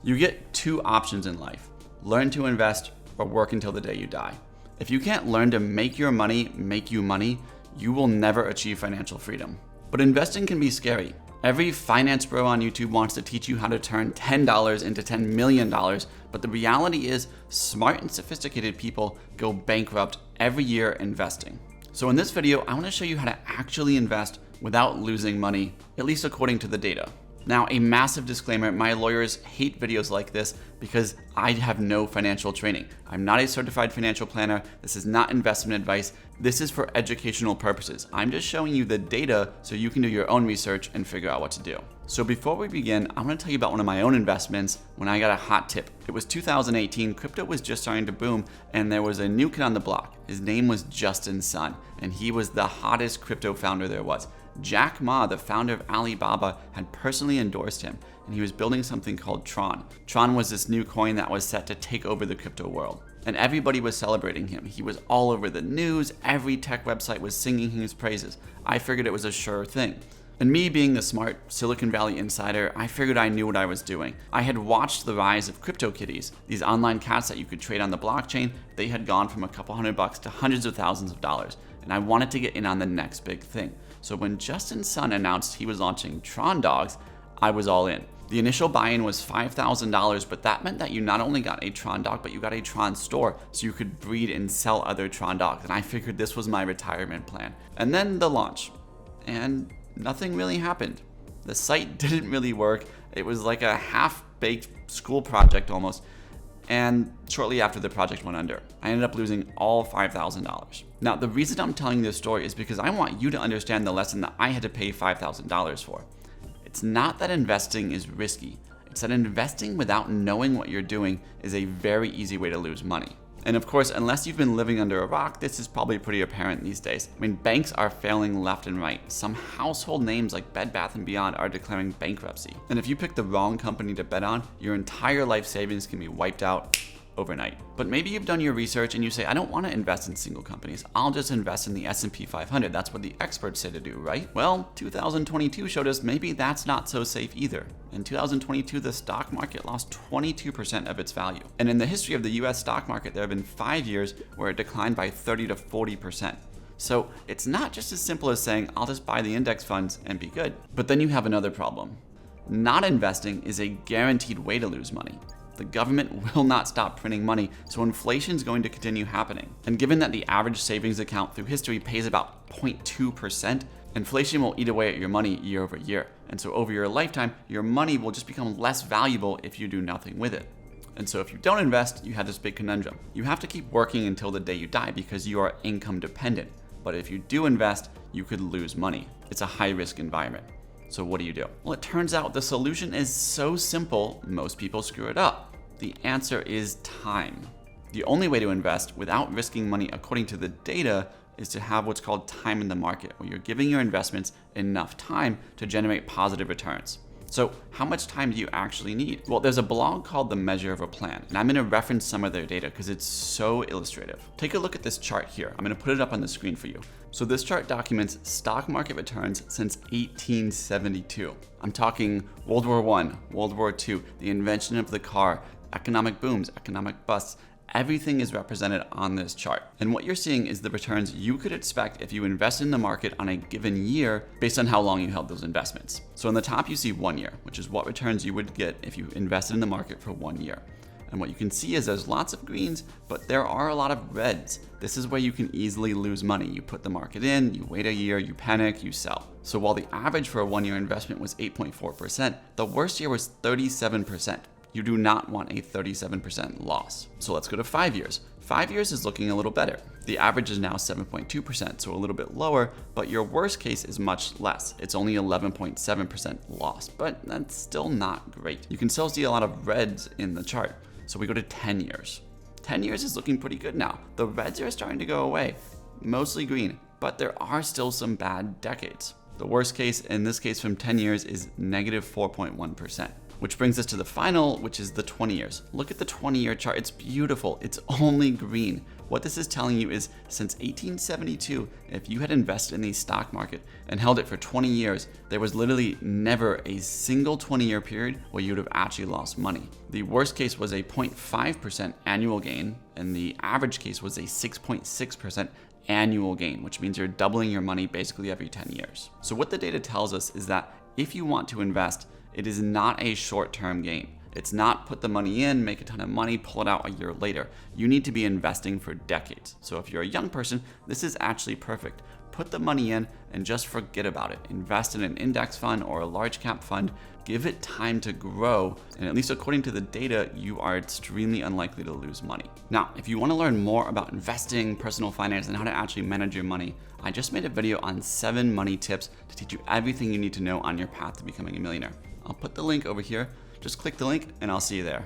You get two options in life: learn to invest or work until the day you die. If you can't learn to make your money make you money, you will never achieve financial freedom. But investing can be scary. Every finance bro on YouTube wants to teach you how to turn $10 into $10 million, but the reality is smart and sophisticated people go bankrupt every year investing. So in this video, I want to show you how to actually invest without losing money, at least according to the data. Now, a massive disclaimer, my lawyers hate videos like this because I have no financial training. I'm not a certified financial planner. This is not investment advice. This is for educational purposes. I'm just showing you the data so you can do your own research and figure out what to do. So before we begin, I want to tell you about one of my own investments when I got a hot tip. It was 2018, crypto was just starting to boom, and there was a new kid on the block. His name was Justin Sun, and he was the hottest crypto founder there was. Jack Ma, the founder of Alibaba, had personally endorsed him, and he was building something called Tron. Tron was this new coin that was set to take over the crypto world. And everybody was celebrating him. He was all over the news, every tech website was singing his praises. I figured it was a sure thing. And me being the smart Silicon Valley insider, I figured I knew what I was doing. I had watched the rise of CryptoKitties, these online cats that you could trade on the blockchain. They had gone from a couple $100 to hundreds of thousands of dollars, and I wanted to get in on the next big thing. So when Justin Sun announced he was launching Tron Dogs, I was all in. The initial buy-in was $5,000, but that meant that you not only got a Tron dog, but you got a Tron store, so you could breed and sell other Tron dogs. And I figured this was my retirement plan. And then the launch, and nothing really happened. The site didn't really work. It was like a half-baked school project almost. And shortly after, the project went under. I ended up losing all $5,000. Now, the reason I'm telling this story is because I want you to understand the lesson that I had to pay $5,000 for. It's not that investing is risky. It's that investing without knowing what you're doing is a very easy way to lose money. And of course, unless you've been living under a rock, this is probably pretty apparent these days. I mean, banks are failing left and right. Some household names like Bed Bath & Beyond are declaring bankruptcy. And if you pick the wrong company to bet on, your entire life savings can be wiped out overnight. But maybe you've done your research and you say, I don't want to invest in single companies. I'll just invest in the S&P 500. That's what the experts say to do, right? Well, 2022 showed us maybe that's not so safe either. In 2022, the stock market lost 22% of its value. And in the history of the US stock market, there have been 5 years where it declined by 30 to 40%. So it's not just as simple as saying, I'll just buy the index funds and be good. But then you have another problem. Not investing is a guaranteed way to lose money. The government will not stop printing money, so inflation is going to continue happening. And given that the average savings account through history pays about 0.2%, inflation will eat away at your money year over year. And so over your lifetime, your money will just become less valuable if you do nothing with it. And so if you don't invest, you have this big conundrum. You have to keep working until the day you die because you are income dependent. But if you do invest, you could lose money. It's a high risk environment. So what do you do? Well, it turns out the solution is so simple, most people screw it up. The answer is time. The only way to invest without risking money, according to the data, is to have what's called time in the market, where you're giving your investments enough time to generate positive returns. So how much time do you actually need? Well, there's a blog called The Measure of a Plan, and I'm going to reference some of their data because it's so illustrative. Take a look at this chart here. I'm going to put it up on the screen for you. So this chart documents stock market returns since 1872. I'm talking World War I, World War II, the invention of the car, economic booms, economic busts. Everything is represented on this chart. And what you're seeing is the returns you could expect if you invest in the market on a given year based on how long you held those investments. So on the top, you see 1 year, which is what returns you would get if you invested in the market for 1 year. And what you can see is there's lots of greens, but there are a lot of reds. This is where you can easily lose money. You put the market in, you wait a year, you panic, you sell. So while the average for a 1 year investment was 8.4%, the worst year was 37%. You do not want a 37% loss. So let's go to 5 years. 5 years is looking a little better. The average is now 7.2%, so a little bit lower, but your worst case is much less. It's only 11.7% loss, but that's still not great. You can still see a lot of reds in the chart. So we go to 10 years. 10 years is looking pretty good now. The reds are starting to go away, mostly green, but there are still some bad decades. The worst case, in this case from 10 years, is negative 4.1%. Which brings us to the final, which is the 20 years. Look at the 20-year chart. It's beautiful. It's only green. What this is telling you is since 1872, if you had invested in the stock market and held it for 20 years, there was literally never a single 20-year period where you would have actually lost money. The worst case was a 0.5% annual gain, and the average case was a 6.6% annual gain, which means you're doubling your money basically every 10 years. So what the data tells us is that if you want to invest, it is not a short-term gain. It's not put the money in, make a ton of money, pull it out a year later. You need to be investing for decades. So if you're a young person, this is actually perfect. Put the money in and just forget about it. Invest in an index fund or a large cap fund. Give it time to grow. And at least according to the data, you are extremely unlikely to lose money. Now, if you want to learn more about investing, personal finance, and how to actually manage your money, I just made a video on 7 money tips to teach you everything you need to know on your path to becoming a millionaire. I'll put the link over here. Just click the link and I'll see you there.